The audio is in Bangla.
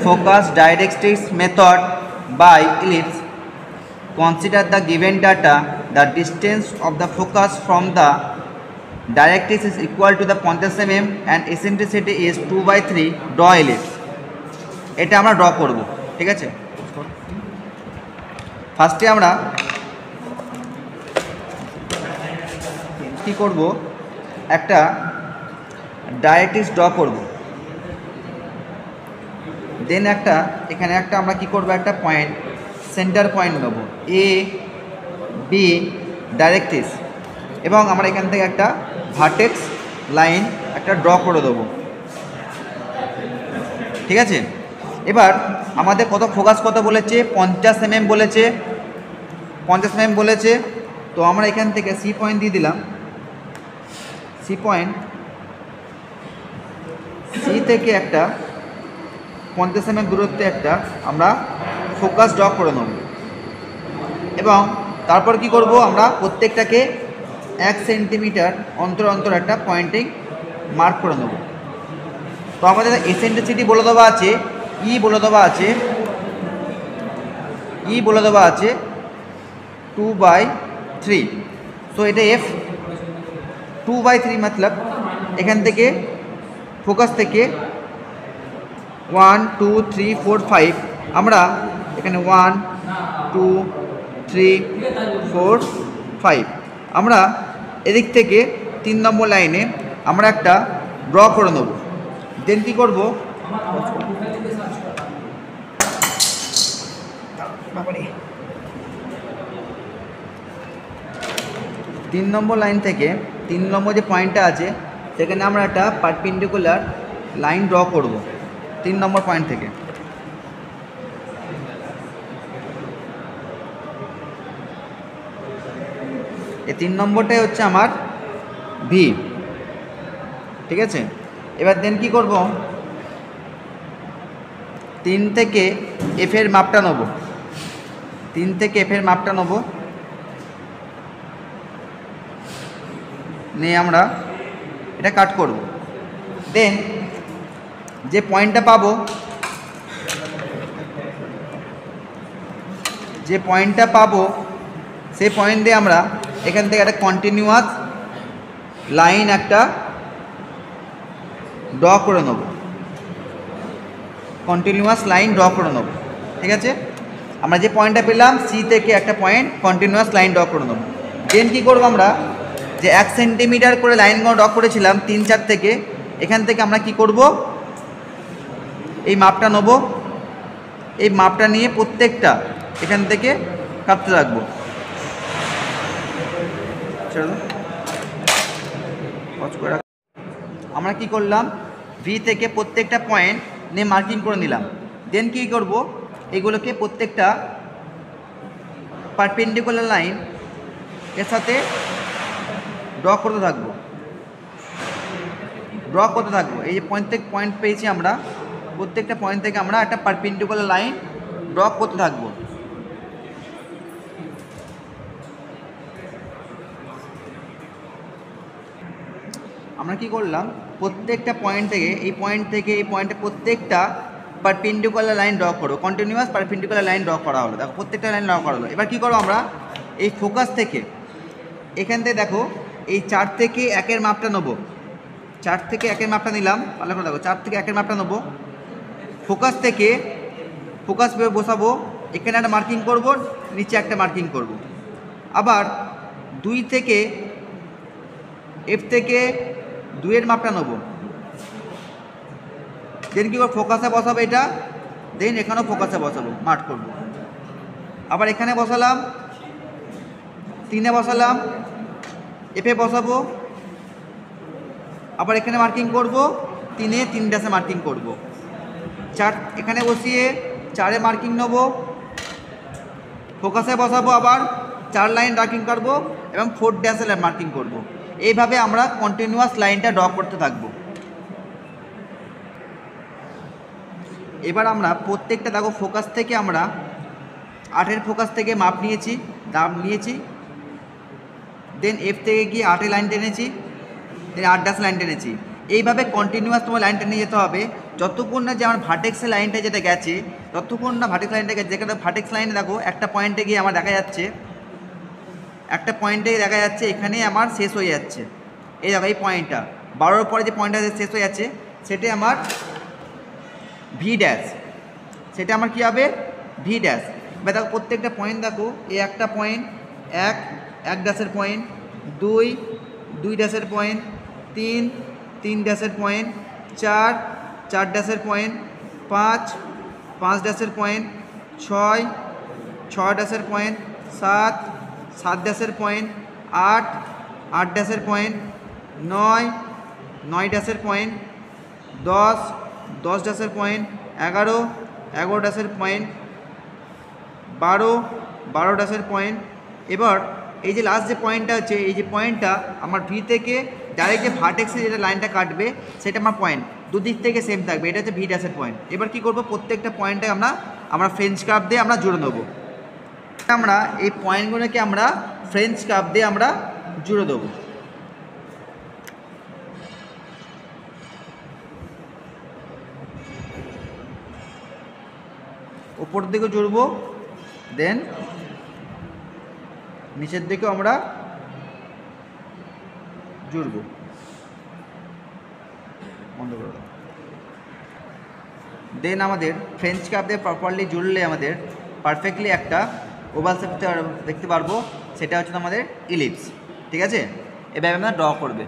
focus directrix method by ellipse. Consider the given data. The distance of the focus from the directrix is equal to the 50 mm and eccentricity is 2/3. Draw ellipse. এটা আমরা ড্র করব, ঠিক আছে। ফার্স্টে আমরা কি করব, একটা ডাইরেক্ট্রিক্স ড্র করব। দেন একটা এখানে একটা আমরা কি করব, একটা পয়েন্ট সেন্টার পয়েন্ট নেব এ বি ডাইরেক্ট্রিক্স, এবং আমরা এখান থেকে একটা ভার্টেক্স লাইন একটা ড্র করে দেবো, ঠিক আছে। এবার আমাদের কত ফোকাস কত বলেছে, 50 mm বলেছে, 50 mm বলেছে। তো আমরা এখান থেকে সি পয়েন্ট দিয়ে দিলাম। সি পয়েন্ট, সি থেকে একটা 50 mm দূরত্বে একটা আমরা ফোকাস ড্র করে নেব, এবং তারপর কি করব, আমরা প্রত্যেকটাকে 1 সেন্টিমিটার অন্তর অন্তর একটা পয়েন্টিং মার্ক করে নেব। তো আমাদের এসেন্ট্রিসিটি বলে দেওয়া আছে, ই বলে দেওয়া আছে, ই বলে দেওয়া আছে 2/3। সো এটা এফ 2/3 মতলব এখান থেকে ফোকাস থেকে 1 2 3 4 5 আমরা এখানে 1 2 3 4 5 আমরা এদিক থেকে 3 নম্বর লাইনে আমরা একটা ড্র করে নেব। দেন কী করব, 3 নম্বর লাইন থেকে 3 নম্বর যে পয়েন্টটা আছে সেখানে আমরা একটা পারপেন্ডিকুলার লাইন ড্র করব 3 নম্বর পয়েন্ট থেকে। এই 3 নম্বরটাই হচ্ছে আমার ভি, ঠিক আছে। এবার দেন কি করব, 3 থেকে এফ এর মাপটা নেব, 3 থেকে এফ এর মাপটা নেব, নিয়ে আমরা এটা কাট করব। দেন যে পয়েন্টটা পাবো, যে পয়েন্টটা পাবো সেই পয়েন্ট দিয়ে আমরা এখান থেকে একটা কন্টিনিউয়াস লাইন একটা ড্র করে নেব, কন্টিনিউয়াস লাইন ড্র করে নেব, ঠিক আছে। আমরা যে পয়েন্টটা পেলাম সি থেকে একটা পয়েন্ট কন্টিনিউয়াস লাইন ড্র করে নেব। দেন কী করবো, আমরা যে 1 সেন্টিমিটার করে লাইনগুলো ড্র করেছিলাম 3 4 থেকে, এখান থেকে আমরা কি করব, এই মাপটা নেব, এই মাপটা নিয়ে প্রত্যেকটা এখান থেকে কাটতে রাখবো। আমরা কি করলাম, ভি থেকে প্রত্যেকটা পয়েন্ট নিয়ে মার্কিং করে নিলাম। দেন কি করব, এগুলোকে প্রত্যেকটা পারপেন্ডিকুলার লাইন এর সাথে ড্র করতে থাকবো, ড্র করতে থাকবো। এই যে প্রত্যেক পয়েন্ট পেয়েছি আমরা, প্রত্যেকটা পয়েন্ট থেকে আমরা একটা পারপেন্ডিকুলার লাইন ড্র করতে থাকবো। আমরা কি করলাম, প্রত্যেকটা পয়েন্ট থেকে এই পয়েন্ট থেকে এই পয়েন্টে প্রত্যেকটা পারপেন্ডিকুলার লাইন ড্র করবো, কন্টিনিউয়াস পারপেন্ডিকুলার লাইন ড্র করা হলো। দেখো প্রত্যেকটা লাইন ড্র করা হলো। এবার কী করবো, আমরা এই ফোকাস থেকে এখান থেকে দেখো এই 4 থেকে 1-এর মাপটা নেবো, 4 থেকে 1-এর মাপটা নিলাম, ভালো করে দেখো 4 থেকে 1-এর মাপটা নেবো। ফোকাস থেকে ফোকাস বসাবো, এখানে একটা মার্কিং করব, নিচে একটা মার্কিং করব। আবার 2 থেকে এফ থেকে 2-এর মাপটা নেব। দেন কী করবো, ফোকাসে বসাবো এটা, দেন এখানেও ফোকাসে বসাবো, মার্ক করব। আবার এখানে বসালাম, 3-এ বসালাম, এফে বসাবো, আবার এখানে মার্কিং করব, 3-এ 3 ড্যাশে মার্কিং করব। 4 এখানে বসিয়ে 4-এ মার্কিং নেব, ফোকাসে বসাবো, আবার 4 লাইন মার্কিং করব এবং 4 ড্যাশে মার্কিং করব। এইভাবে আমরা কন্টিনিউয়াস লাইনটা ড্র করতে থাকবো। এবার আমরা প্রত্যেকটা দেখো ফোকাস থেকে আমরা 8-এর ফোকাস থেকে মাপ নিয়েছি, দাম নিয়েছি, দেন এফ থেকে গিয়ে 8-এ লাইন টেনেছি, দেন 8 ড্যাশ লাইন টেনেছি। এইভাবে কন্টিনিউয়াস তোমার লাইন টেনে যেতে হবে যতক্ষণ না যে আমার ভার্টেক্স লাইনটা যেটা গেছে, ততক্ষণ না ভার্টেক্স লাইনটা গেছে, যেখানে ভার্টেক্স লাইনে দেখো একটা পয়েন্টে গিয়ে আমার দেখা যাচ্ছে, একটা পয়েন্টে দেখা যাচ্ছে এখানে আমার শেষ হয়ে যাচ্ছে। এই দেখো এই পয়েন্টটা 12 পরে যে পয়েন্টটা শেষ হয়ে যাচ্ছে সেটা আমার ভি ড্যাশ, সেটা আমার কী হবে ভি ড্যাশ। এবার দেখো প্রত্যেকটা পয়েন্ট দেখো, এই একটা পয়েন্ট, এক ড্যাশের পয়েন্ট, 2 ড্যাশের পয়েন্ট, 3 ড্যাশের পয়েন্ট, 4 ড্যাশের পয়েন্ট, 5 ড্যাশের পয়েন্ট, 6 ড্যাশের পয়েন্ট, 7 ড্যাশের পয়েন্ট, 8 ড্যাশের পয়েন্ট, 9 ড্যাশের পয়েন্ট, 10 ড্যাশের পয়েন্ট, 11 ড্যাশের পয়েন্ট, 12 ড্যাশের পয়েন্ট। এবার এই যে লাস্ট যে পয়েন্টটা হচ্ছে, এই যে পয়েন্টটা আমার ভি থেকে ডাইরেক্ট যে ভার্টেক্সে যেটা লাইনটা কাটবে সেটা আমার পয়েন্ট দুদিক থেকে সেম থাকবে, এটা হচ্ছে ভি ড্যাশের পয়েন্ট। এবার কী করবো, প্রত্যেকটা পয়েন্টে আমরা ফ্রেঞ্চ কার্ভ দিয়ে আমরা জুড়ে দেবো। আমরা এই পয়েন্টগুলোকে আমরা ফ্রেঞ্চ কার্ভ দিয়ে আমরা জুড়ে দেবো। উপর দিকে জুড়বো, দেন নিচের দিকেও আমরা জুড়বো। বন্ধ করে দাও। দেন আমাদের ফ্রেঞ্চ কার্ভ দিয়ে প্রপারলি জুড়লে আমাদের পারফেক্টলি একটা ওভাল শেপ দেখতে পারবো, সেটা হচ্ছে আমাদের ইলিপস। ঠিক আছে, এভাবে আমরা ড্র করবে।